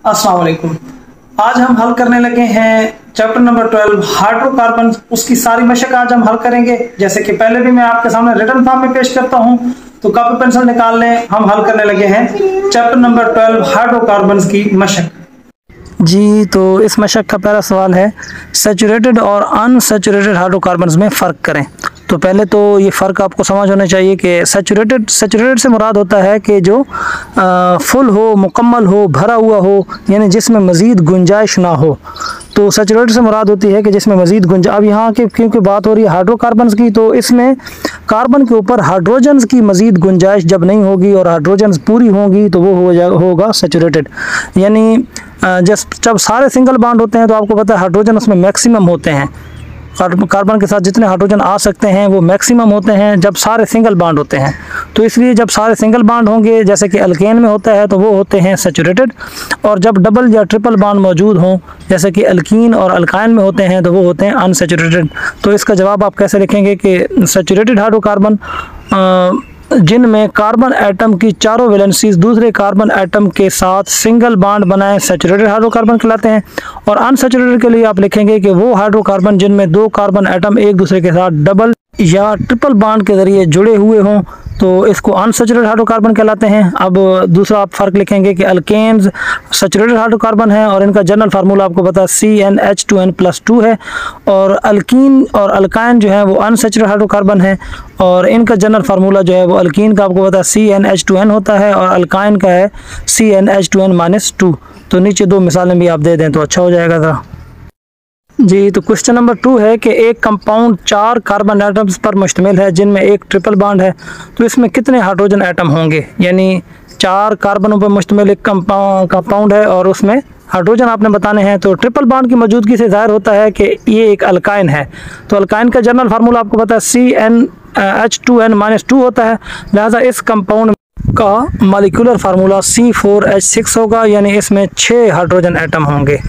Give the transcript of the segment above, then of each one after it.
अस्सलाम वालेकुम। आज हम हल करने लगे हैं चैप्टर नंबर 12 हाइड्रोकार्बन। उसकी सारी मशक आज हम हल करेंगे। जैसे कि पहले भी मैं आपके सामने रिटन फॉर्म में पेश करता हूं, तो कॉपी पेंसिल निकाल लें। हम हल करने लगे हैं चैप्टर नंबर 12 हाइड्रोकार्बन की मशक। जी, तो इस मशक का पहला सवाल है, सैचुरेटेड और अनसैचुरेटेड हाइड्रोकार्बन्स में फ़र्क करें। तो पहले तो ये फ़र्क आपको समझ होना चाहिए कि सैचुरेटेड से मुराद होता है कि जो फुल हो, मुकम्मल हो, भरा हुआ हो, यानी जिसमें मज़ीद गुंजाइश ना हो। तो सैचुरेटेड से मुराद होती है कि जिसमें मज़ीद गुंजाइश। अब यहाँ की क्योंकि बात हो रही है हाइड्रोकार्बन्स की, तो इसमें कार्बन के ऊपर हाइड्रोजन्स की मज़ीद गुंजाइश जब नहीं होगी और हाइड्रोजन्स पूरी होंगी तो वो होगा सैचुरेटेड। यानी जब सारे सिंगल बॉन्ड होते हैं तो आपको पता है हाइड्रोजन उसमें मैक्सिमम होते हैं। कार्बन के साथ जितने हाइड्रोजन आ सकते हैं वो मैक्सिमम होते हैं जब सारे सिंगल बॉन्ड होते हैं। तो इसलिए जब सारे सिंगल बॉन्ड होंगे, जैसे कि अल्केन में होता है, तो वो होते हैं सैचुरेटेड। और जब डबल या ट्रिपल बॉन्ड मौजूद हों, जैसे कि अल्कीन और अल्काइन में होते हैं, तो वो होते हैं अनसैचुरेटेड। तो इसका जवाब आप कैसे लिखेंगे कि सैचुरेटेड हाइड्रोकार्बन जिनमें कार्बन एटम की चारों वैलेंसीज दूसरे कार्बन एटम के साथ सिंगल बॉन्ड बनाए सैचुरेटेड हाइड्रोकार्बन कहलाते हैं। और अनसैचुरेटेड के लिए आप लिखेंगे कि वो हाइड्रोकार्बन जिनमें दो कार्बन एटम एक दूसरे के साथ डबल या ट्रिपल बॉन्ड के ज़रिए जुड़े हुए हों, तो इसको अनसैचुरेटेड हाइड्रोकार्बन कहलाते हैं। अब दूसरा आप फ़र्क लिखेंगे कि अल्केन्स सैचुरेटेड हाइड्रोकार्बन है और इनका जनरल फार्मूला आपको पता है CnH2n+2 है। और अल्कीन और अल्काइन जो है वो अनसैचुरेटेड हाइड्रोकार्बन है और इनका जनरल फार्मूला जो है वो अल्कीन का आपको पता है CnH2n होता है और अल्काइन का है CnH2n-2। तो नीचे दो मिसालें भी आप दे दें तो अच्छा हो जाएगा था जी। तो क्वेश्चन नंबर 2 है कि एक कंपाउंड 4 कार्बन एटम्स पर मुश्तमिल है जिनमें एक ट्रिपल बॉन्ड है, तो इसमें कितने हाइड्रोजन एटम होंगे। यानी 4 कार्बनों पर मुश्तमिल एक कंपाउंड है और उसमें हाइड्रोजन आपने बताने हैं। तो ट्रिपल बॉन्ड की मौजूदगी से जाहिर होता है कि ये एक अल्काइन है। तो अल्काइन का जनरल फार्मूला आपको पता है CnH2n-2 होता है। लिहाजा इस कंपाउंड का मॉलिक्यूलर फार्मूला C4H6 होगा, यानी इसमें 6 हाइड्रोजन एटम होंगे।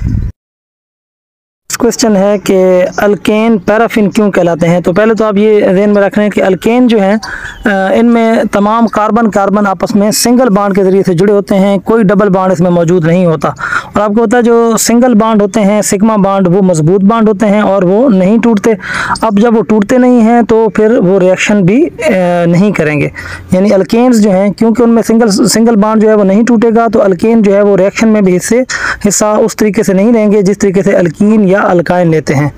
क्वेश्चन है कि अल्केन पैराफिन क्यों कहलाते हैं। तो पहले तो आप ये ध्यान में रख रहे हैं कि अल्केन जो हैं इनमें तमाम कार्बन आपस में सिंगल बॉन्ड के ज़रिए से जुड़े होते हैं, कोई डबल बॉन्ड इसमें मौजूद नहीं होता। और आपको पता है जो सिंगल बॉन्ड होते हैं सिग्मा बॉन्ड, वो मजबूत बॉन्ड होते हैं और वो नहीं टूटते। अब जब वो टूटते नहीं हैं तो फिर वो रिएक्शन भी नहीं करेंगे। यानी अल्केन्स जो हैं क्योंकि उनमें सिंगल बॉन्ड जो है वो नहीं टूटेगा, तो अल्केन जो है वो रिएक्शन में भी हिस्सा उस तरीके से नहीं लेंगे जिस तरीके से अल्कीन या अल्काइन लेते हैं।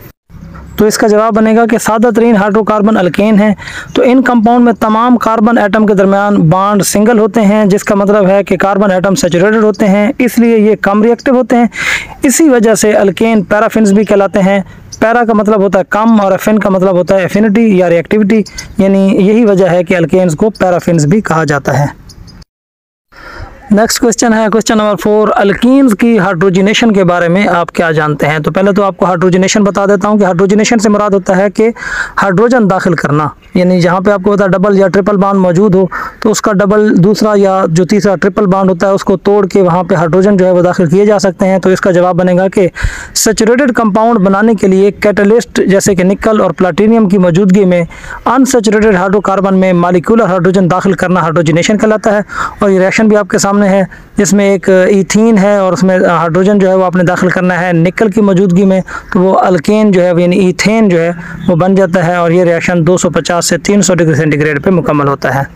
तो इसका जवाब बनेगा कि सादा तरीन हाइड्रोकार्बन अल्केन है। तो इन कंपाउंड में तमाम कार्बन एटम के दरमियान बॉन्ड सिंगल होते हैं, जिसका मतलब है कि कार्बन एटम सैचुरेटेड होते हैं, इसलिए ये कम रिएक्टिव होते हैं। इसी वजह से अल्केन पैराफिन्स भी कहलाते हैं। पैरा का मतलब होता है कम और एफिन का मतलब होता है एफिनिटी या रिएक्टिविटी, यानी यही वजह है कि अल्केन्स को पैराफिन्स भी कहा जाता है। नेक्स्ट क्वेश्चन है क्वेश्चन नंबर 4, अल्कीन्स की हाइड्रोजनेशन के बारे में आप क्या जानते हैं। तो पहले तो आपको हाइड्रोजनेशन बता देता हूं कि हाइड्रोजनेशन से मुराद होता है कि हाइड्रोजन दाखिल करना, यानी जहां पे आपको पता है डबल या ट्रिपल बॉन्ड मौजूद हो तो उसका डबल दूसरा या जो तीसरा ट्रिपल बॉन्ड होता है उसको तोड़ के वहां पे हाइड्रोजन जो है वो दाखिल किए जा सकते हैं। तो इसका जवाब बनेगा कि सैचुरेटेड कंपाउंड बनाने के लिए कैटलिस्ट जैसे कि निकल और प्लाटीनियम की मौजूदगी में अनसैचुरेटेड हाइड्रोकार्बन में मॉलिक्यूलर हाइड्रोजन दाखिल करना हाइड्रोजनेशन कहलाता है। और ये रिएक्शन भी आपके सामने है जिसमें एक इथीन है और उसमें हाइड्रोजन जो है वो आपने दाखिल करना है निकल की मौजूदगी में, तो वो अल्केन जो है यानी इथेन जो है वो बन जाता है और ये रिएक्शन 250 से 300 डिग्री सेंटीग्रेड पे मुकम्मल होता है।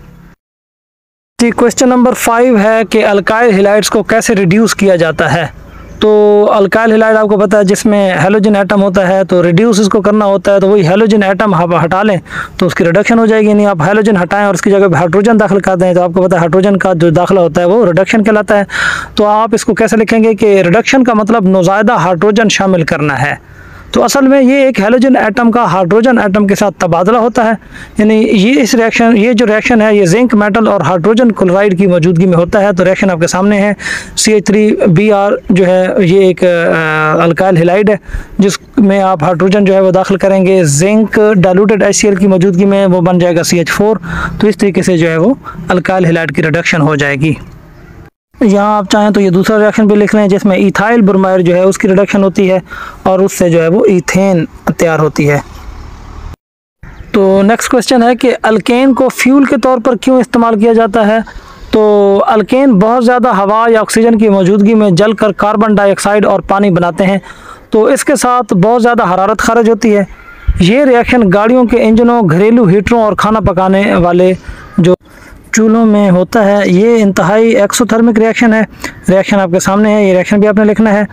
क्वेश्चन नंबर 5 है कि अल्काइल हैलाइड्स को कैसे रिड्यूस किया जाता है। तो अल्काइल हैलाइड आपको पता है जिसमें हेलोजन एटम होता है, तो रिड्यूस इसको करना होता है तो वही हेलोजन एटम आप हटा लें तो उसकी रिडक्शन हो जाएगी। नहीं आप हेलोजन हटाएं और उसकी जगह हाइड्रोजन दाखिल कर दें तो आपको पता है हाइड्रोजन का जो दाखिला होता है वो रिडक्शन कहलाता है। तो आप इसको कैसे लिखेंगे कि रिडक्शन का मतलब नुज़ायदा हाइड्रोजन शामिल करना है। तो असल में ये एक हेलोजन एटम का हाइड्रोजन एटम के साथ तबादला होता है, यानी ये जो रिएक्शन है ये जिंक मेटल और हाइड्रोजन क्लोराइड की मौजूदगी में होता है। तो रिएक्शन आपके सामने है CH3Br जो है ये एक अल्काइल हैलाइड है जिसमें आप हाइड्रोजन जो है वो दाखिल करेंगे, जिंक डाइल्यूटेड HCl की मौजूदगी में वो बन जाएगा CH4। तो इस तरीके से जो है वो अल्काइल हैलाइड की रिडक्शन हो जाएगी। यहाँ आप चाहें तो ये दूसरा रिएक्शन भी लिख लें जिसमें इथाइल ब्रोमाइड जो है उसकी रिडक्शन होती है और उससे जो है वो इथेन तैयार होती है। तो नेक्स्ट क्वेश्चन है कि अल्केन को फ्यूल के तौर पर क्यों इस्तेमाल किया जाता है। तो अल्केन बहुत ज़्यादा हवा या ऑक्सीजन की मौजूदगी में जलकर कार्बन डाइऑक्साइड और पानी बनाते हैं, तो इसके साथ बहुत ज़्यादा हरारत खारिज होती है। ये रिएक्शन गाड़ियों के इंजनों, घरेलू हीटरों और खाना पकाने वाले जो चूल्हों में होता है, ये इंतहाई एक्सोथर्मिक रिएक्शन है। रिएक्शन आपके सामने है, ये रिएक्शन भी आपने लिखना है।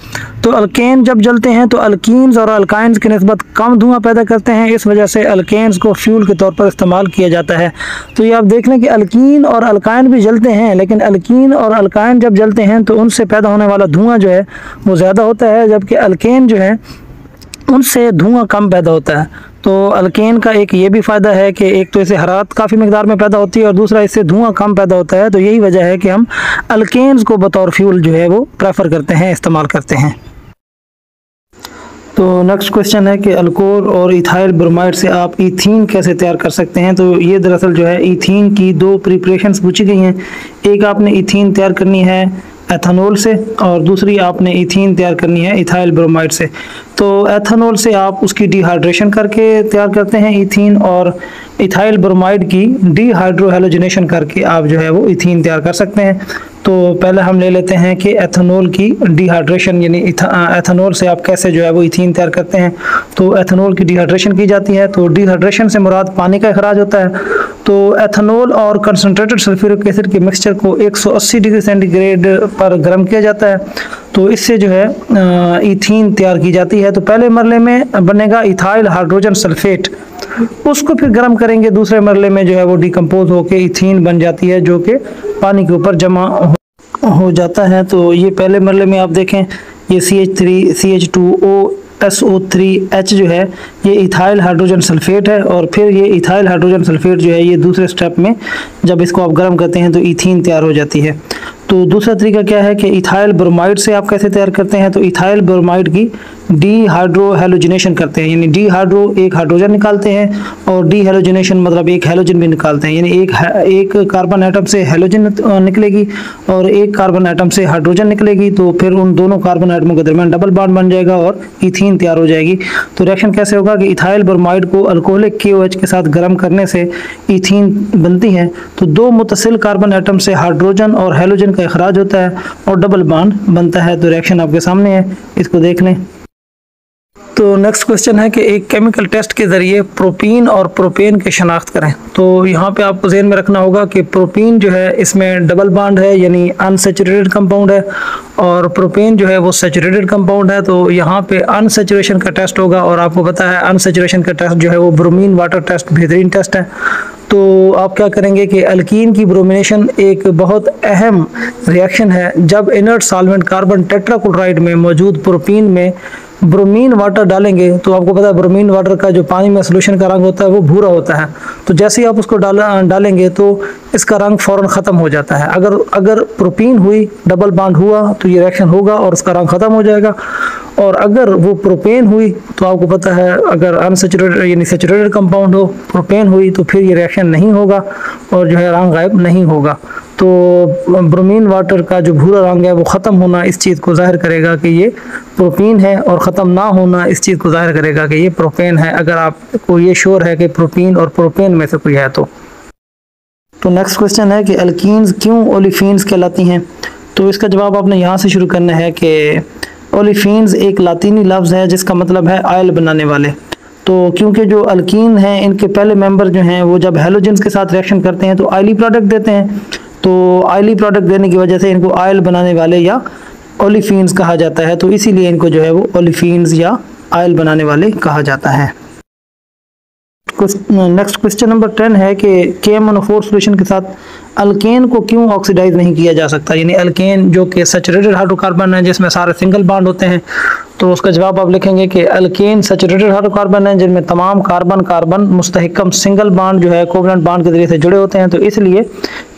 तो अल्केन जब जलते हैं तो अल्कीन्स और अल्काइंस की निस्बत कम धुआं पैदा करते हैं, इस वजह से अल्केन्स को फ्यूल के तौर पर इस्तेमाल किया जाता है। तो ये आप देख लें कि अल्कीन और अल्काइन भी जलते हैं, लेकिन अल्कीन और अल्काइन जब जलते हैं तो उनसे पैदा होने वाला धुआं जो है वो ज़्यादा होता है, जबकि अल्केन जो है उनसे धुआं कम पैदा होता है। तो अल्केन का एक ये भी फ़ायदा है कि एक तो इससे हरारत काफ़ी मकदार में पैदा होती है और दूसरा इससे धुआं कम पैदा होता है। तो यही वजह है कि हम अल्केन्स को बतौर फ्यूल जो है वो प्रेफर करते हैं, इस्तेमाल करते हैं। तो नेक्स्ट क्वेश्चन है कि अल्कोहल और इथाइल ब्रोमाइड से आप ईथीन कैसे तैयार कर सकते हैं। तो ये दरअसल जो है ईथीन की दो प्रिपरेशंस पूछी गई हैं। एक आपने ईथीन तैयार करनी है एथेनॉल से और दूसरी आपने ईथीन तैयार करनी है इथाइल ब्रोमाइड से। तो एथेनॉल से आप उसकी डिहाइड्रेशन करके तैयार करते हैं ईथीन, और इथाइल ब्रोमाइड की डिहाइड्रोहेलोजिनेशन करके आप जो है वो ईथीन तैयार कर सकते हैं। तो पहले हम ले लेते हैं कि एथेनॉल की डिहाइड्रेशन, यानी एथेनॉल से आप कैसे जो है वो ईथीन तैयार करते हैं। तो एथेनॉल की डिहाइड्रेशन की जाती है। तो डिहाइड्रेशन से मुराद पानी का अखराज होता है। तो एथेनॉल और कंसनट्रेटेड सल्फ्यूरिक एसिड के मिक्सचर को 180 डिग्री सेंटीग्रेड पर गर्म किया जाता है। तो इससे जो है ईथीन तैयार की जाती है। तो पहले मरले में बनेगा इथाइल हाइड्रोजन सल्फेट, उसको फिर गर्म करेंगे, दूसरे मरले में जो है वो डिकम्पोज होकर ईथीन बन जाती है, जो कि पानी के ऊपर जमा हो जाता है। तो ये पहले मरले में आप देखें, ये CH3 CH2O SO3H जो है ये इथाइल हाइड्रोजन सल्फेट है, और फिर ये इथाइल हाइड्रोजन सल्फेट जो है ये दूसरे स्टेप में जब इसको आप गर्म करते हैं तो ईथीन तैयार हो जाती है। तो दूसरा तरीका क्या है कि इथाइल ब्रोमाइड से आप कैसे तैयार करते हैं। तो इथाइल ब्रोमाइड की डिहाइड्रोहेलोजिनेशन करते हैं, यानी डिहाइड्रो एक हाइड्रोजन निकालते हैं और डिहेलोजिनेशन मतलब एक हेलोजन भी निकालते हैं, यानी एक कार्बन एटम से हेलोजन निकलेगी और एक कार्बन एटम से हाइड्रोजन निकलेगी। तो फिर उन दोनों कार्बन एटमों के दरमियान डबल बॉन्ड बन जाएगा और ईथीन तैयार हो जाएगी। तो रिएक्शन कैसे होगा कि इथाइल ब्रोमाइड को अल्कोहलिक KOH के साथ गर्म करने से ईथीन बनती है। तो दो मुतसिल कार्बन एटम से हाइड्रोजन और हेलोजन का इखराज होता है और डबल बॉन्ड बनता है। तो रिएक्शन आपके सामने है, इसको देख लें। तो नेक्स्ट क्वेश्चन है कि एक केमिकल टेस्ट के ज़रिए प्रोपीन और प्रोपेन की शनाख्त करें। तो यहाँ पे आपको ज़हन में रखना होगा कि प्रोपीन जो है इसमें डबल बॉन्ड है, यानी अनसैचुरेटेड कंपाउंड है, और प्रोपेन जो है वो सैचुरेटेड कंपाउंड है। तो यहाँ पे अनसैचुरेशन का टेस्ट होगा, और आपको पता है अनसैचुरेशन का टेस्ट जो है वो ब्रोमीन वाटर टेस्ट बेहतरीन टेस्ट है। तो आप क्या करेंगे कि अल्कीन की ब्रोमिनेशन एक बहुत अहम रिएक्शन है। जब इनर्ट सॉल्वेंट कार्बन टेट्राक्लोराइड में मौजूद प्रोपीन में ब्रोमीन वाटर डालेंगे, तो आपको पता है ब्रोमीन वाटर का जो पानी में सोल्यूशन का रंग होता है वो भूरा होता है। तो जैसे ही आप उसको डालेंगे तो इसका रंग फ़ौरन ख़त्म हो जाता है। अगर प्रोपीन हुई, डबल बॉन्ड हुआ, तो ये रिएक्शन होगा और उसका रंग ख़त्म हो जाएगा। और अगर वो प्रोपेन हुई तो आपको पता है अगर अनसैचुरेटेड यानी सैचुरेटेड कंपाउंड हो, प्रोपेन हुई, तो फिर ये रिएक्शन नहीं होगा और जो है रंग गायब नहीं होगा। तो ब्रोमीन वाटर का जो भूरा रंग है वो ख़त्म होना इस चीज़ को ज़ाहिर करेगा कि ये प्रोपीन है, और ख़त्म ना होना इस चीज़ को ज़ाहिर करेगा कि ये प्रोपेन है, अगर आपको ये श्योर है कि प्रोपीन और प्रोपेन में से कोई है तो नेक्स्ट क्वेश्चन है कि अल्कीन्स क्यों ओलिफिन्स कहलाती हैं। तो इसका जवाब आपने यहाँ से शुरू करना है कि ओलिफिन्स एक लातीनी लफ्ज़ है जिसका मतलब है ऑयल बनाने वाले। तो क्योंकि जो अल्कीन हैं इनके पहले मेंबर जो हैं वो जब हेलोजेंस के साथ रिएक्शन करते हैं तो ऑयली प्रोडक्ट देते हैं। तो ऑयली प्रोडक्ट देने की वजह से इनको ऑयल बनाने वाले या ओलिफिन्स कहा जाता है। तो इसीलिए इनको जो है वो ओलिफिन्स या ऑयल बनाने वाले कहा जाता है। नेक्स्ट क्वेश्चन नंबर 10 है कि KMnO4 सॉल्यूशन के साथ अल्केन को क्यों ऑक्सीडाइज नहीं किया जा सकता, यानी अल्केन जो कि सैचुरेटेड हाइड्रोकार्बन है जिसमें सारे सिंगल बॉन्ड होते हैं। तो उसका जवाब आप लिखेंगे कि अल्केन सैचुरेटेड हाइड्रोकार्बन है जिनमें तमाम कार्बन मुस्तहकम सिंगल बॉन्ड जो है कोवलेंट बॉन्ड के जरिए से जुड़े होते हैं। तो इसलिए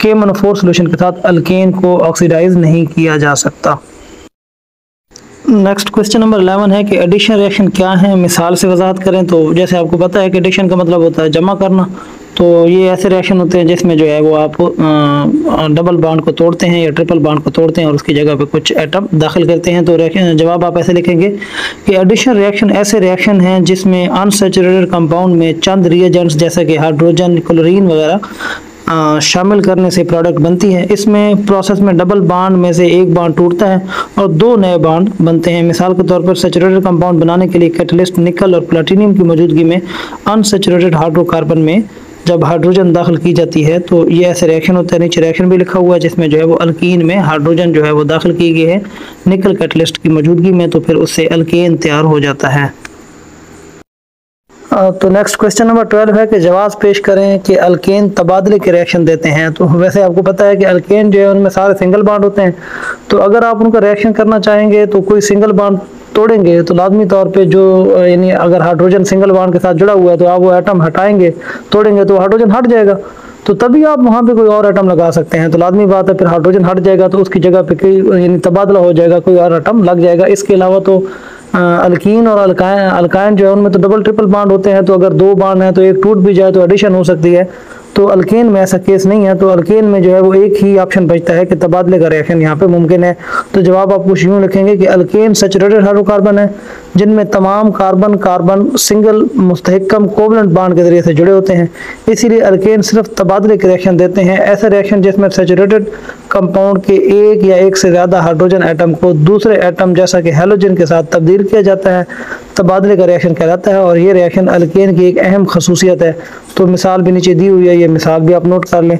KMnO4 सॉल्यूशन के साथ अल्केन को ऑक्सीडाइज नहीं किया जा सकता। नेक्स्ट क्वेश्चन नंबर 11 है कि एडिशन रिएक्शन क्या है, मिसाल से वजाहत करें। तो जैसे आपको पता है कि एडिशन का मतलब होता है जमा करना। तो ये ऐसे रिएक्शन होते हैं जिसमें जो है वो आप डबल बॉन्ड को तोड़ते हैं या ट्रिपल बॉन्ड को तोड़ते हैं और उसकी जगह पे कुछ एटम दाखिल करते हैं। तो जवाब आप ऐसे लिखेंगे कि एडिशन रिएक्शन ऐसे रिएक्शन हैं जिसमें अनसैचुरेटेड कंपाउंड में चंद रिएजेंट्स जैसे कि हाइड्रोजन, क्लोरीन वगैरह शामिल करने से प्रोडक्ट बनती है। इसमें प्रोसेस में डबल बॉन्ड में से एक बॉन्ड टूटता है और दो नए बॉन्ड बनते हैं। मिसाल के तौर पर सैचुरेटेड कंपाउंड बनाने के लिए कैटलिस्ट निकल और प्लैटिनम की मौजूदगी में अनसैचुरेटेड हाइड्रोकार्बन में जब हाइड्रोजन दाखिल की जाती है तो ये ऐसे रिएक्शन होता है। नीचे रिएक्शन भी लिखा हुआ है जिसमें जो है वो अल्कीन में हाइड्रोजन जो है वो दाखिल की गई है निकल कैटलिस्ट की मौजूदगी में, तो फिर उससे अल्केन तैयार हो जाता है। तो नेक्स्ट क्वेश्चन नंबर 12 है कि जवाब पेश करें कि अल्केन तबादले के रिएक्शन देते हैं। तो वैसे आपको पता है कि अल्केन जो है उनमें सारे सिंगल बॉन्ड होते हैं, तो अगर आप उनका रिएक्शन करना चाहेंगे तो कोई सिंगल बॉन्ड तोड़ेंगे तो लाजमी तौर पे जो यानी अगर हाइड्रोजन सिंगल बॉन्ड के साथ जुड़ा हुआ है तो आप वो एटम हटाएंगे, तोड़ेंगे तो हाइड्रोजन हट जाएगा, तो तभी आप वहाँ पे कोई और एटम लगा सकते हैं। तो लाजमी बात है फिर हाइड्रोजन हट जाएगा तो उसकी जगह पे कोई यानी तबादला हो जाएगा, कोई और एटम लग जाएगा। इसके अलावा तो अल्कीन और अल्काइन जो है उनमें तो डबल ट्रिपल बॉन्ड होते हैं, तो अगर दो बॉन्ड है तो एक टूट भी जाए तो एडिशन हो सकती है। तो अल्केन में ऐसा केस नहीं है, तो अल्केन में जो है वो एक ही ऑप्शन बचता है कि तबादले का रिएक्शन यहाँ पे मुमकिन है। तो जवाब आप कुछ यूँ लिखेंगे कि अल्केन सैचुरेटेड हाइड्रोकार्बन है जिनमें तमाम कार्बन कार्बन सिंगल मुस्तहकम कोवलेंट बॉन्ड के जरिए से जुड़े होते हैं, इसीलिए अल्केन सिर्फ तबादले के रिएक्शन देते हैं। ऐसे रिएक्शन जिसमें सैचुरेटेड कंपाउंड के एक या एक से ज़्यादा हाइड्रोजन एटम को दूसरे एटम जैसा कि हैलोजन के साथ तब्दील किया जाता है, तबादले का रिएक्शन कहलाता है। और ये रिएक्शन अल्केन की एक अहम खसूसियत है। तो मिसाल भी नीचे दी हुई है, ये मिसाल भी आप नोट कर लें।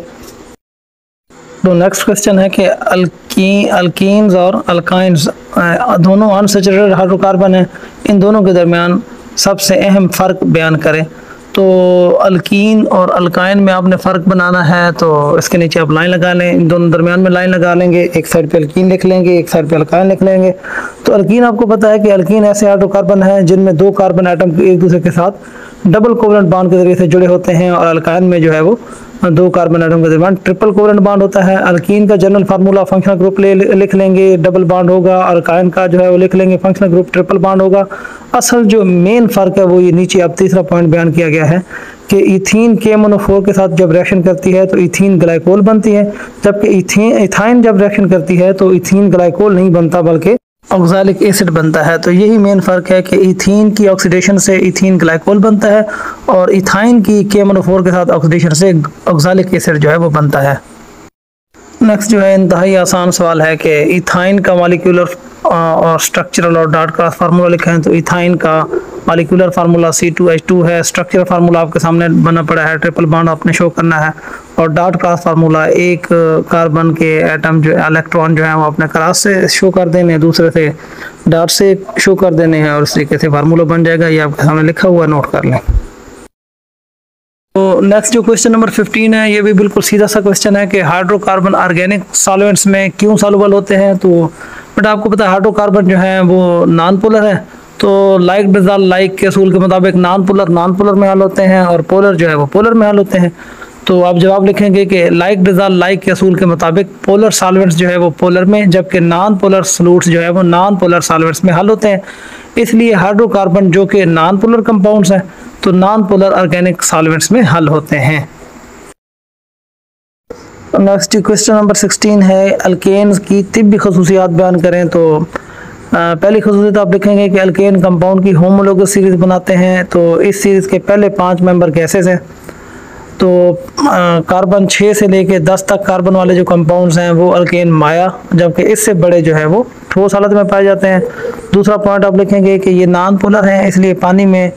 तो नेक्स्ट क्वेश्चन है कि अल्कीन्स और अल्काइंस दोनों अनसैचुरेटेड हाइड्रोकार्बन हैं, इन दोनों के दरमियान सबसे अहम फ़र्क बयान करें। तो अल्कीन और अल्काइन में आपने फ़र्क बनाना है, तो इसके नीचे आप लाइन लगा लें, इन दोनों दरमियान में लाइन लगा लेंगे, एक साइड पे अल्कीन लिख लेंगे, एक साइड पे अल्काइन लिख लेंगे। तो अल्कीन आपको पता है कि अल्कीन ऐसे हाइड्रोकार्बन है जिनमें दो कार्बन एटम एक दूसरे के साथ डबल कोवलेंट बॉन्ड के जरिए से जुड़े होते हैं, और अल्काइन में जो है वो दो कार्बन एटम के दरमियान ट्रिपल कोवलेंट बॉन्ड होता है। अल्कीन का जनरल फार्मूला फंक्शनल ग्रुप लिख लेंगे, डबल बॉन्ड होगा। अल्काइन का जो है वो लिख लेंगे, फंक्शनल ग्रुप ट्रिपल बॉन्ड होगा। असल जो मेन फ़र्क है वो ये नीचे अब तीसरा पॉइंट बयान किया गया है कि इथीन KMnO4 के साथ जब रिएक्शन करती है तो इथीन ग्लाइकोल बनती है, जबकि इथाइन जब रिएक्शन करती है तो इथीन ग्लाइकोल नहीं बनता बल्कि ऑक्सैलिक एसिड बनता है। तो यही मेन फ़र्क है कि इथीन की ऑक्सीडेशन से इथीन ग्लाइकोल बनता है और इथाइन की KMnO4 के साथ ऑक्सीडेशन से ऑक्सैलिक एसिड जो है वो बनता है। नेक्स्ट जो है इंतहाई आसान सवाल है कि इथाइन का मॉलिक्यूलर और स्ट्रक्चरल और डॉट क्लास फार्मूला लिखा है। तो इथाइन का मॉलिक्यूलर फार्मूला C2H2 है, स्ट्रक्चरल फार्मूला आपके सामने बना पड़ा है, ट्रिपल बॉन्ड आपने शो करना है, और डॉट क्लास फार्मूला एक कार्बन के एटम जो इलेक्ट्रॉन जो है वो अपने क्रॉस से शो कर देने, दूसरे से डॉट से शो कर देने हैं, और इस तरीके से फार्मूला बन जाएगा। ये आपके सामने लिखा हुआ, नोट कर लें। तो नेक्स्ट जो क्वेश्चन नंबर 15 है, ये भी बिल्कुल सीधा सा क्वेश्चन है कि हाइड्रोकार्बन ऑर्गेनिक सॉल्वेंट्स में क्यों सॉल्युबल होते हैं। तो बट आपको पता है हाइड्रोकार्बन जो है वो नॉन पोलर है, तो लाइक डिजॉल्व लाइक के असूल के मुताबिक नॉन पोलर में हल होते हैं और पोलर जो है वो पोलर में हल होते हैं। तो आप जवाब लिखेंगे कि लाइक डिजॉल्व लाइक के असूल के मुताबिक पोलर सॉल्वेंट्स जो है वो पोलर में, जबकि नॉन पोलर सॉल्यूट्स जो है वो नॉन पोलर सॉल्वेंट्स में हल होते हैं। इसलिए हाइड्रोकार्बन जो कि नॉन पोलर कंपाउंड्स हैं तो नॉन पोलर ऑर्गेनिक सॉल्वेंट्स में हल होते हैं। नेक्स्ट क्वेश्चन नंबर 16 है अल्केन्स की तिब्बी खसूसियात बयान करें। तो पहली खसूसियत आप लिखेंगे कि अल्केन कंपाउंड की होमोलोगस सीरीज बनाते हैं। तो इस सीरीज के पहले 5 मेंबर गैसेस हैं। तो कार्बन 6 से लेके 10 तक कार्बन वाले जो कंपाउंड्स हैं वो अल्केन माया, जबकि इससे बड़े जो है वो ठोस हालत में पाए जाते हैं। दूसरा पॉइंट आप लिखेंगे कि ये नॉन पोलर हैं, इसलिए पानी में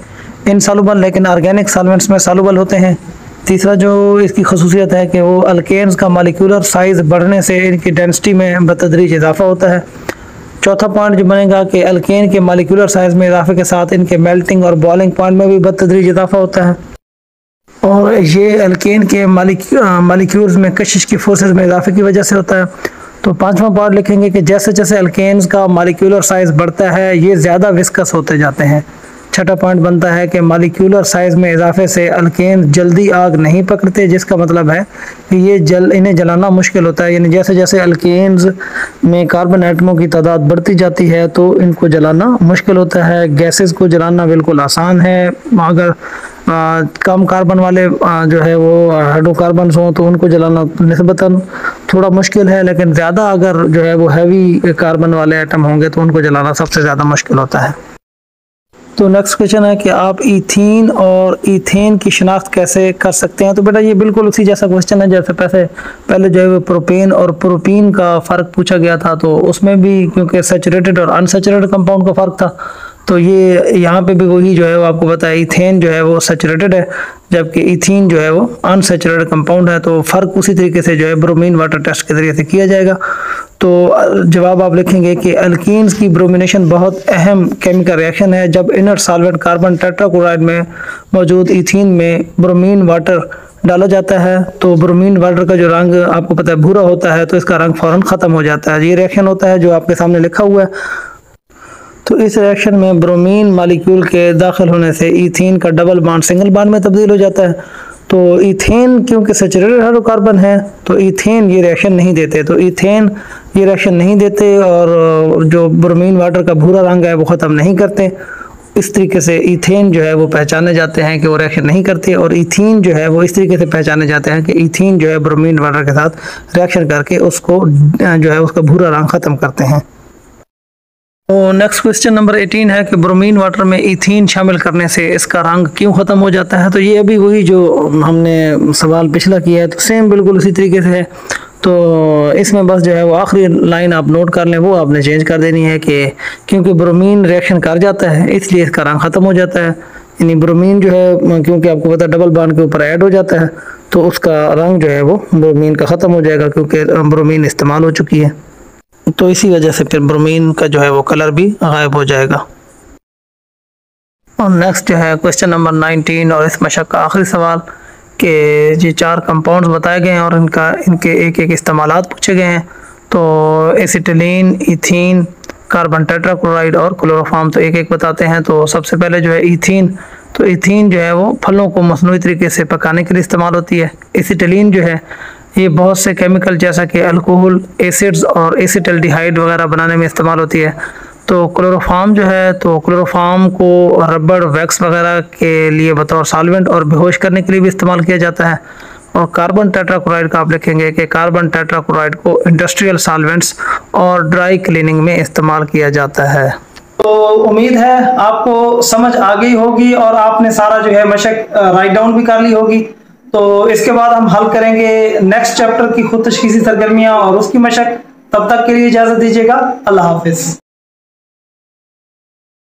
इनसॉल्युबल लेकिन ऑर्गेनिक सॉल्वेंट्स में सॉल्युबल होते हैं। तीसरा जो इसकी खसूसियत है कि वो अल्केन्स का मॉलिक्यूलर साइज़ बढ़ने से इनकी डेंसिटी में बतदरीज इजाफा होता है। चौथा पॉइंट जो बनेगा कि अल्केन के मॉलिक्यूलर साइज़ में इजाफे के साथ इनके मेल्टिंग और बॉइलिंग पॉइंट में भी बतदरीज इजाफा होता है, और ये अल्केन के मॉलिक्यूल्स में कशिश की फोर्सेस में इजाफे की वजह से होता है। तो पांचवा पॉइंट लिखेंगे कि जैसे जैसे अल्केन्स का मॉलिक्यूलर साइज़ बढ़ता है ये ज़्यादा विस्कस होते जाते हैं। छठा पॉइंट बनता है कि मॉलिक्यूलर साइज़ में इजाफे से अल्केन जल्दी आग नहीं पकड़ते, जिसका मतलब है कि ये इन्हें जलाना मुश्किल होता है। यानी जैसे जैसे अल्केन्स में कार्बन एटमों की तादाद बढ़ती जाती है तो इनको जलाना मुश्किल होता है। गैसेस को जलाना बिल्कुल आसान है, अगर कम कार्बन वाले जो है वो हाइड्रोकार्बन्स हों तो उनको जलाना निस्बतन थोड़ा मुश्किल है, लेकिन ज़्यादा अगर जो है वो हैवी कार्बन वाले एटम होंगे तो उनको जलाना सबसे ज़्यादा मुश्किल होता है। तो नेक्स्ट क्वेश्चन है कि आप इथीन और इथेन की शिनाख्त कैसे कर सकते हैं। तो बेटा ये बिल्कुल उसी जैसा क्वेश्चन है जैसे पहले जो है वो प्रोपेन और प्रोपीन का फ़र्क पूछा गया था, तो उसमें भी क्योंकि सैचुरेटेड और अनसैचुरेटेड कंपाउंड का फ़र्क था, तो ये यहाँ पे भी वही जो है वो आपको पता है इथेन जो है वो सैचुरेटेड है जबकि इथीन जो है वो अनसैचुरेटेड कंपाउंड है। तो फ़र्क उसी तरीके से जो है ब्रोमीन वाटर टेस्ट के ज़रिए से किया जाएगा। तो जवाब आप लिखेंगे कि अल्कीन्स की ब्रोमिनेशन बहुत अहम केमिकल रिएक्शन है। जब इनर्ट सॉल्वेंट कार्बन टेट्राक्लोराइड में मौजूद इथीन में ब्रोमीन वाटर डाला जाता है तो ब्रोमीन वाटर का जो रंग आपको पता है भूरा होता है, तो इसका रंग फ़ौरन ख़त्म हो जाता है। ये रिएक्शन होता है जो आपके सामने लिखा हुआ है। तो इस रिएक्शन में ब्रोमीन मालिक्यूल के दाखिल होने से इथीन का डबल बॉन्ड सिंगल बॉन्ड में तब्दील हो जाता है। तो इथेन क्योंकि सैचुरेटेड हाइड्रोकार्बन है तो इथेन ये रिएक्शन नहीं देते, तो इथेन ये रिएक्शन नहीं देते और जो ब्रोमीन वाटर का भूरा रंग है वो ख़त्म नहीं करते। इस तरीके से इथेन जो है वो पहचाने जाते हैं कि वो रिएक्शन नहीं करते, और इथीन जो है वो इस तरीके से पहचाने जाते हैं कि इथीन जो है ब्रोमीन वाटर के साथ रिएक्शन करके उसको जो है उसका भूरा रंग ख़त्म करते हैं। तो नेक्स्ट क्वेश्चन नंबर 18 है कि ब्रोमीन वाटर में इथीन शामिल करने से इसका रंग क्यों ख़त्म हो जाता है। तो ये अभी वही जो हमने सवाल पिछला किया है तो सेम बिल्कुल उसी तरीके से है। तो इसमें बस जो है वो आखिरी लाइन आप नोट कर लें, वो आपने चेंज कर देनी है कि क्योंकि ब्रोमीन रिएक्शन कर जाता है इसलिए इसका रंग ख़त्म हो जाता है। यानी ब्रोमीन जो है क्योंकि आपको पता है डबल बॉन्ड के ऊपर ऐड हो जाता है तो उसका रंग जो है वो ब्रोमीन का ख़त्म हो जाएगा क्योंकि ब्रोमीन इस्तेमाल हो चुकी है। तो इसी वजह से फिर ब्रोमीन का जो है वो कलर भी गायब हो जाएगा। और नेक्स्ट जो है क्वेश्चन नंबर 19 और इस मशक का आखिरी सवाल कि ये 4 कंपाउंड्स बताए गए हैं और इनके एक एक इस्तेमालात पूछे गए हैं। तो एसिटिलीन, इथीन, कार्बन टेट्राक्लोराइड और क्लोरोफॉर्म, तो एक एक बताते हैं। तो सबसे पहले जो है इथीन, तो इथीन जो है वो फलों को मसनूई तरीके से पकाने के लिए इस्तेमाल होती है। एसिटिलीन जो है ये बहुत से केमिकल जैसा कि अल्कोहल, एसिड्स और एसिटल्डिहाइड वगैरह बनाने में इस्तेमाल होती है। तो क्लोरोफॉर्म जो है तो क्लोरोफॉर्म को रबड़, वैक्स वगैरह के लिए बतौर सॉल्वेंट और बेहोश करने के लिए भी इस्तेमाल किया जाता है। और कार्बन टेट्राक्लोराइड का आप लिखेंगे कि कार्बन टेट्राक्लोराइड को इंडस्ट्रियल सॉल्वेंट्स और ड्राई क्लीनिंग में इस्तेमाल किया जाता है। तो उम्मीद है आपको समझ आ गई होगी और आपने सारा जो है मशक राइट डाउन भी कर ली होगी। तो इसके बाद हम हल करेंगे नेक्स्ट चैप्टर की खुद तशखीसी सरगर्मियां और उसकी मशक। तब तक के लिए इजाजत दीजिएगा। अल्लाह हाफिज।